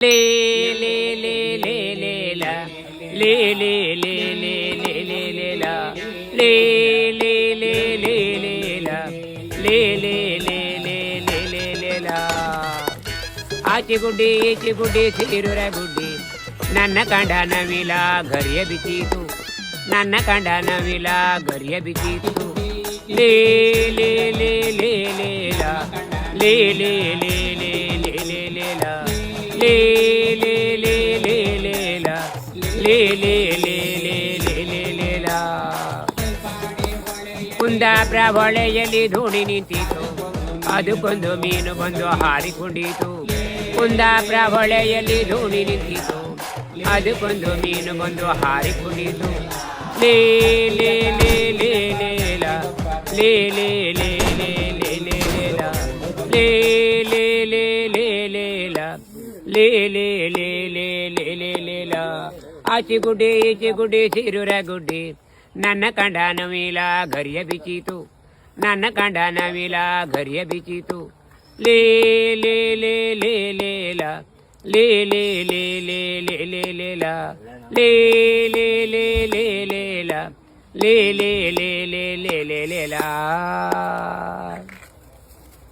ಲೇ ಲೇ ಲೇ ಲೇ ಲೇ ಲಾ ಲೇ ಲೇ ಲೇ ಲೇ ಲೇ ಲೇ ಲೇ ಲಾ ಲೇ ಲೇ ಲೇ ಲೇ ಲೇ ಲಾ ಲೇ ಲೇ ಲೇ ಲೇ ಲೇ ಲೇ ಲೇ ಲಾ. ಆಚೆ ಗುಡ್ಡಿ ಈಚೆ ಗುಡ್ಡಿ ಸೀರುರ ಗುಡ್ಡಿ ನನ್ನ ಕಂಡ ನವಿಲ ಗರಿಯ ಬಿಚ್ಚಿತು, ನನ್ನ ಕಂಡ ನವಿಲ ಗರಿಯ ಬಿಚ್ಚಿತು. ಲೇ ಲೇ ಲೇ ಲೇ ಲೇ ಲಾ ಲೇ ಲೇ ಲೇ ಲೇ ಲೇ ಲೇ ಲೇ ಲಾ ಲೇ ಲೇ ಲೇ ಲೇ ಲೇ ಲಾ ಲೇ ಲೇ ಲೇ ಲೇ ಲೇ ಲೇ ಲೇ ಲಾ. ಕುಂದಾಪುರ ಹೊಳೆಯಲ್ಲಿ ಧೂಳಿ ನಿಂತಿತು, ಅದಕ್ಕೊಂದು ಮೀನು ಬಂದು ಹಾರಿಕೊಂಡಿತು. ಕುಂದಾಪುರ ಹೊಳೆಯಲ್ಲಿ ಧೂಳಿ ನಿಂತಿತು, ಅದಕ್ಕೊಂದು ಮೀನು ಬಂದು ಹಾರಿಕೊಂಡಿತು. ಲೇ ಲೇ ಲೇ ಲೇ ಲೇ ಲಾ ಲೇ ಲೇ ಲೇ ಲೇ ಲೇ ಲೇ ಲೇ ಲಾ ಲೇ ಲೇ ಲೇ ಲೇ ಲೇ ಲಾ ಲೇ ಲೇ ಲೇ ಲೇ ಲೇ ಲೇ ಲೇ ಲಾ. ಆಚೆ ಗುಡ್ಡೆ ಈಚೆ ಗುಡ್ಡೆ ಸೀರುರ ಗುಡ್ಡೆ ನನ್ನ ಕಂಡ ನವಿಲ ಗರಿಯ ಬಿಚ್ಚಿತು, ನನ್ನ ಕಂಡ ನವಿಲ ಗರಿಯ ಬಿಚ್ಚಿತು. ಲೇ ಲೇ ಲೇ ಲೇ ಲೇ ಲಾ ಲೇ ಲೇ ಲೇ ಲೇ ಲೇ ಲೇ ಲೇ ಲಾ ಲೇ ಲೇ ಲೇ ಲೇ ಲೇ ಲಾ ಲೇ ಲೇ ಲೇ ಲೇ ಲೇ ಲೇ ಲೇ ಲಾ.